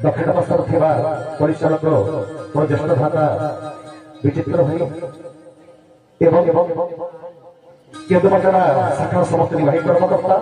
दक्षिण बस्तर परिचालक मोर ज्येष्ठ भ्राता विचित्र भाई केदुपाटना शाखा समस्त निर्वाही कर्मकर्ता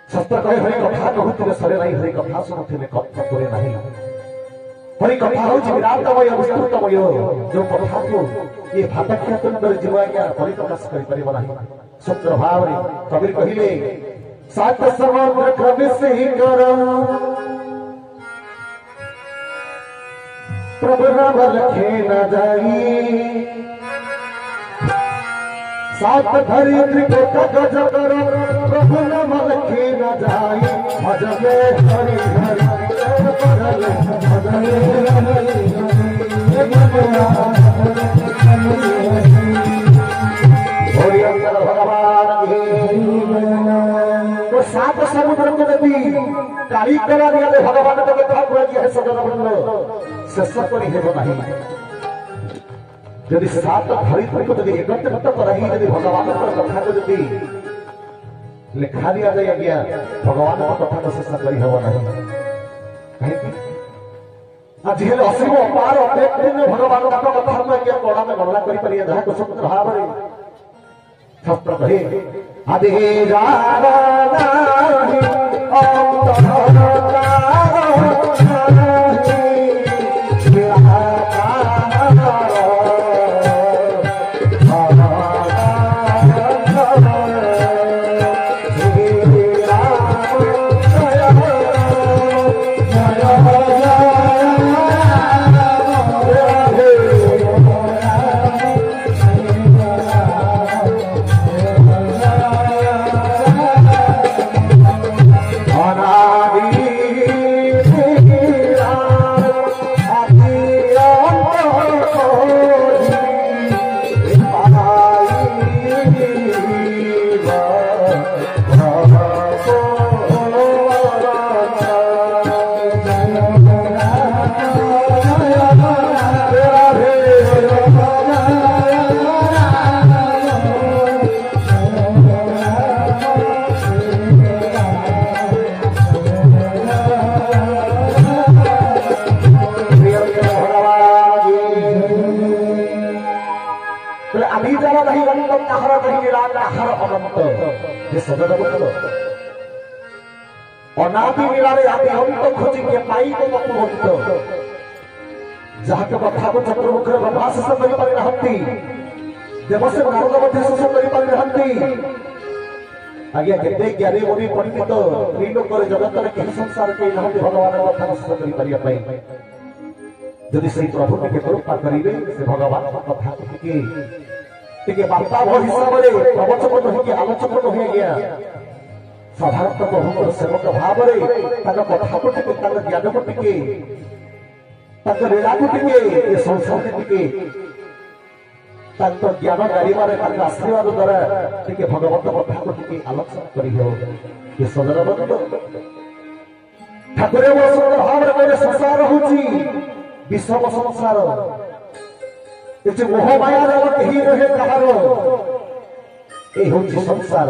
शस्त्र कहे हरि कथा कहते सरे नहीं हरि कथा शुणुते करे नहीं हरि कथा हूँ विराटमय विस्तृतमय जो कथा को ये भातख्यातर जीव आज्ञा परिप्रकाश कर सूत्र भाव कबीर कहले सात समुद्र कवि से कर प्रभु नाम लखे न जाई सात धरित्री को गज कर प्रभु नाम लखे न जाई भजले हरि हरि सात समुद्र को नदी काली कला भगवान को कथा है सदन बंद शेष कर जदि सात धरित्री को एकत्रित कर भगवान कथा को लिखा दिया जाए आज्ञा भगवान कथा तो शेष कर आज हेले असीम अपार अनेक दिन भगवान कथा में आज्ञा कड़ा में गणना कर पारिए जहाँ को स्वतंत्र भाव शास्त्र कहे आदि अनादि लीलारे आदि अंत खोजी के पाई को भक्त जहाँ के कथा को चक्रमुख ब्रह्मा शेष कर पारि रहंती देवसे नारद मध्य शेष कर पारि रहंती आज्ञा केते ज्ञानी मुनि पंडित त्रिलोक जगत रे के संसार के नहति भगवान कथा शेष कर पारिया पाई यदि सही प्रभु के कृपा करिवे से भगवान कथा के वार्ता भो हिसाब रे प्रवचन नहीं के आलोचन नहीं गया साधारण प्रभुଙ୍କର ସେବକ ଭାବରେ ତାଙ୍କ କଥାକୁ ଟିକେ ତାଙ୍କ ଜ୍ଞାନକୁ ଟିକେ ତାଙ୍କ ଲୀଳାକୁ ଟିକେ ଏ ସଂସାରରେ ଟିକେ ତାଙ୍କ ଜ୍ଞାନ ଗାରିବାରେ ତାଙ୍କ ଆଶୀର୍ବାଦ ଦ୍ୱାରା ଟିକେ ଭଗବତ କଥାକୁ ଟିକେ ଆଲୋଚନା କରିହେବ ଏ ସଦର ଭକ୍ତ ଠାକୁର ସୁନ୍ଦର ଭାବରେ କହିଲେ ସଂସାର ହେଉଛି ବିଷମ ସଂସାର ଏ ଯେ ମୋହ ମାୟାର କେହି ରହେ କାହାର ଏ ହେଉଛି ସଂସାର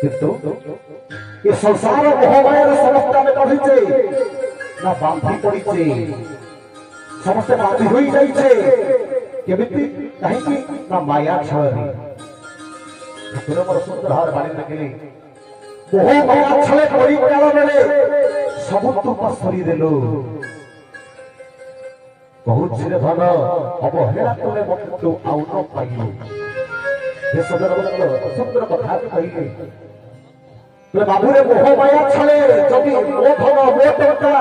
किंतु ये संसार मोहमाया समस्त में पढ़ीचे ना बांधी पड़ीचे समस्त बांधी हुई जाइचे केमिति कहीं की ना माया छळे ठाकुर मोर सुंदर हार बाणी लगिले मोहमाया छळे पड़ी काल बेले सब तू पसरी देलो बहुत सिरे धन अवहेला तले मत तू आउ न पाइलो ये सदर सुंदर कथा कहिए बाबुरे मोह माया छळे जदि मो धन मो टंका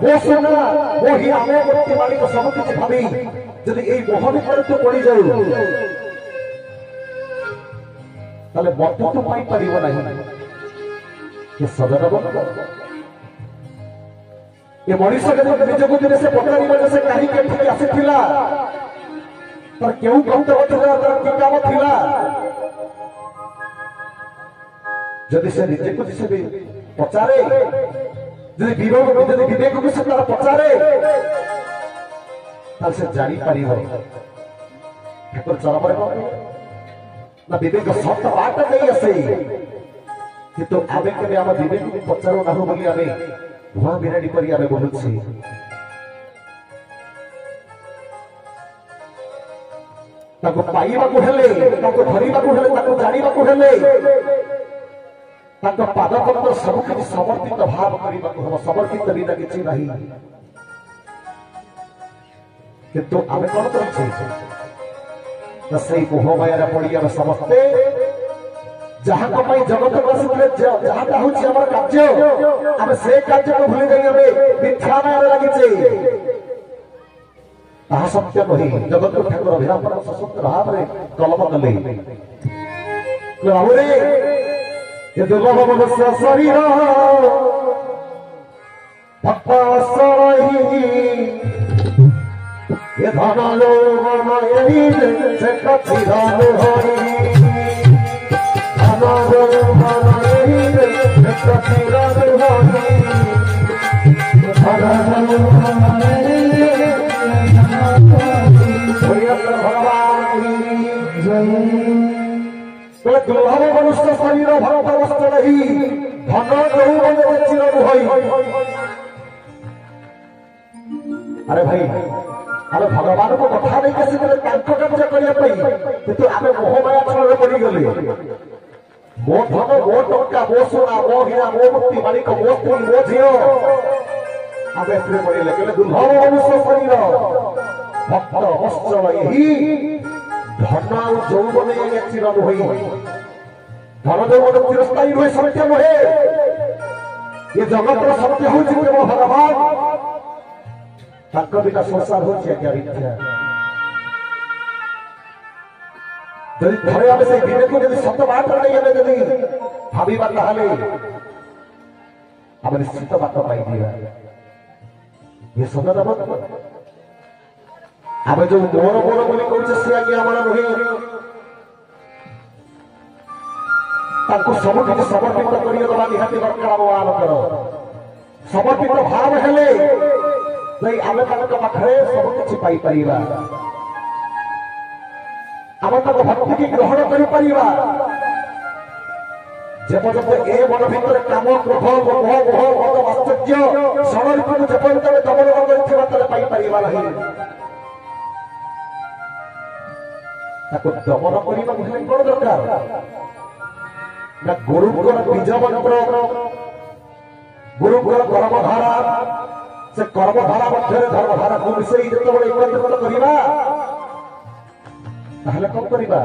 मो सोना मो हीरा मो मूर्ति मालिक सब किछि भाबी जदि एई मोह भितर तू पड़ी जाऊ ताले मत तू पाई परिबो नाही ये सदर बंद ये मनीष के निजको दिन से पकड़ानी वजह से कहीं के आसीथिला पर केउ कहत होतला तर की काम थिला जदि से निजे को जिसे भी पचारे जदि विवेक जदि विवेक को से तार पचारे ताल से जानी परिहो ठाकुर चरमरे ना विवेक सत्य बात नहीं आसे किंतु आबे के हम विवेक को पचारो ना हो बोली आबे भुआ बिराडी करी आबे बोलुछि ताको पाइबा को हेले ताको धरिबा को हेले ताको जानिबा को हेले ताको पाद पत्र सब किछि समर्पित भाव करिबा को हम समर्पित बिना किछि नहीं किंतु आमे कोन करछि त सही मोह माया पड़ी हम समस्ते जहां को पई जगत बसले जहां ता होछि हमर कार्य हम से कार्य को भूल गई हमें मिथ्या माया लागिছে ताहा सत्य कही जगत ठाकुर अभिराम स्वतंत्र भाव रे कलम कले बाबुरे ये दुर्लभ मनुष्य शरीर भक्ताश्रयी ये धन लोभ नयी से कथिरान होई धन लोभ नयी से कथिरान होई धन लोभ नयी भगवान की जय। बोले दुर्लभ मनुष्य शरीर भक्त वस्त्र नहीं धन यौवन चिर रुहई। अरे भाई अरे भगवान को कथा नहीं कैसे कार्य करने किंतु आम मोहमाया छल पड़गले मो धन मो टंका मो सोना मो हीरा मो मुक्ति मालिक मो स्त्री मो झील आम पड़े कहले दुर्लभ मनुष्य शरीर भक्त वस्त्र यही धन यौवन चिर रुहई। धन यौवन चिरस्थायी रुहे सत्य नुहे ये जगत सत्य हूँ केवल भगवान तक बिना संसार हो क्या मिथ्या। जदि थरे आम से विवेक जब सत बाट नहीं हमें जदि भाविबा ताहले आम निश्चित बाट पाई ये सदर आम जो मोर मोर बोली कहते से आगे आम नुहे सब किसी समर्पित करवा निहाती दरकार आम समर्पित भाव हेले आम पाखे सब किसी पाई आम भक्ति की ग्रहण कर जेपर्यंत ए मन भीतर काम क्रोध मोह मोह मद आश्चर्य षणरूप जेपर्यंत दमन पाई दमन करने कौन दरकार ना गुरुकुल बीज मंत्र गुरुकुल कर्मधारा से कर्मधारा मध्य धर्मधारा को मिसई जो एकत्रित करवा कौन करवा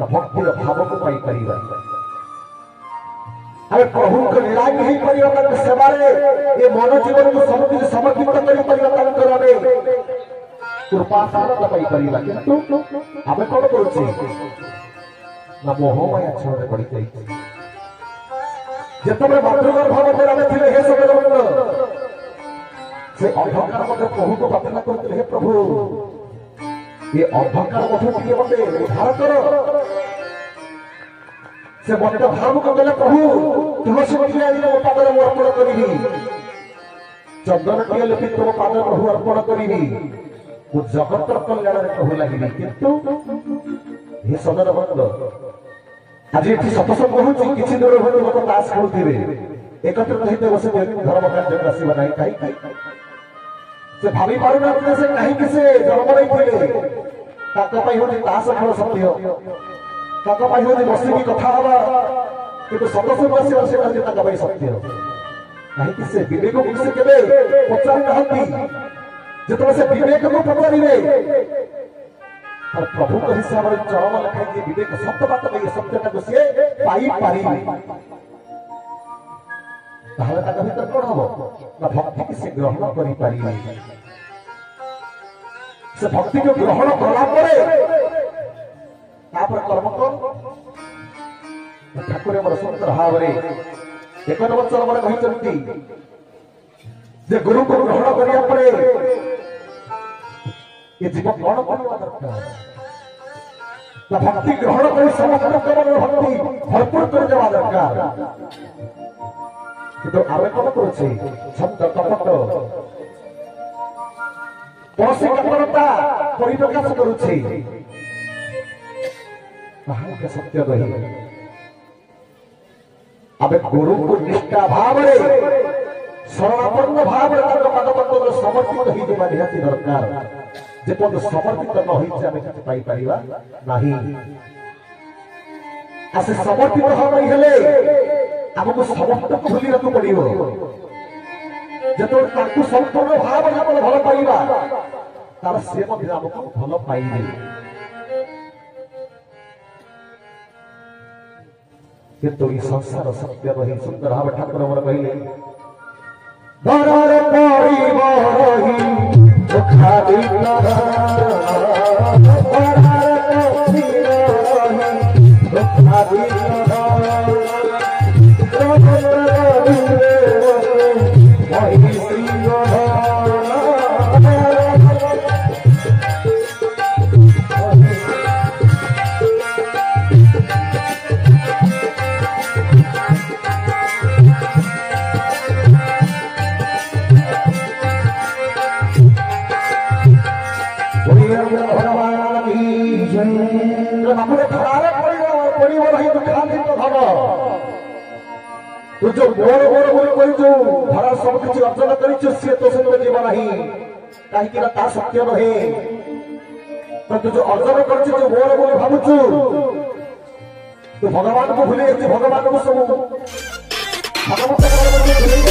भक्तिर भाव को पाई परिवा। अरे प्रभु को निराग ही कर सेवा ये मन जीवन को सब किसी समर्पित कर कृपा पाई परिवा किंतु आम कौन करुचे ना मोहमाया छल पड़ जाए जिते मातृगर्भ मध्य थे हे सब से अंधकार मध्य प्रभु को प्रार्थना करते हे प्रभु ये अंधकार मध्य टे मत उद्धार कर से मत भाव को गले प्रभु तुलसी टीए आज मो पाद में अर्पण करी चंदन टीए लिपि तुम पाद प्रभु अर्पण करी जगत कल्याण प्रभु लगे किंतु हे सदर बंद आज ये सत्संग हो किसी दूर हो लोक ताश खेलुवे एकत्रित होते बस धर्म कार्य आसवा ना कहीं से भावी पार से कहीं से जन्म नहीं हूँ ताश खेल सत्य हूँ बसिकी कथा हवा कि सत्संग आसवा से सत्य कहीं से विवेक को से केवे पचारि ना जो से विवेक को पचारे और प्रभु के हिसाब से चरम लिखाई विवेक सत्य बात नहीं सत्यटा को सी पाई पारि भीतर कौन हम ना भक्ति की से ग्रहण कर से भक्ति को ग्रहण कला कर्म कौन ठाकुर मोर सुंदर भाव एक नंबर चरम कहते गुरु को ग्रहण करने ये जीवन कौन करवा दरकार भक्ति ग्रहण कर समस्त भक्ति भरपूर कर देवा दरकार किंतु आमे कौन करुचे छंद कपट कौसी कपटता परिप्रकाश करुचे कहाँ के सत्य रही आमे गुरु को निष्ठा भाव रे शरणापन्न भाव रे पद पद समर्पित ही देवा निहाती दरकार जेपद समर्पित न होई पाइबा नहीं आसे समर्पित हम हेले हमको समस्त भूली रखु पड़िबो जेतो ताकू संपूर्ण भाव हम भल पाइबा तार से मध्य हमको भल पाइबे किंतु ई संसार सत्य रही सुंदर भाव ठाकुर मोर कहिले दरर पड़िबो रही दुखा दिला पड़िब नहीं दुखान्वित धन तू जो मोर मोर बोली जो धरा सब किसी अर्जन कर सी तो सहित जीव नहीं कहीं ता सत्य नहे तो तू जो अर्जन कर जो मोर बोली भावुचु तू भगवान को भूली भगवान को सब भगवत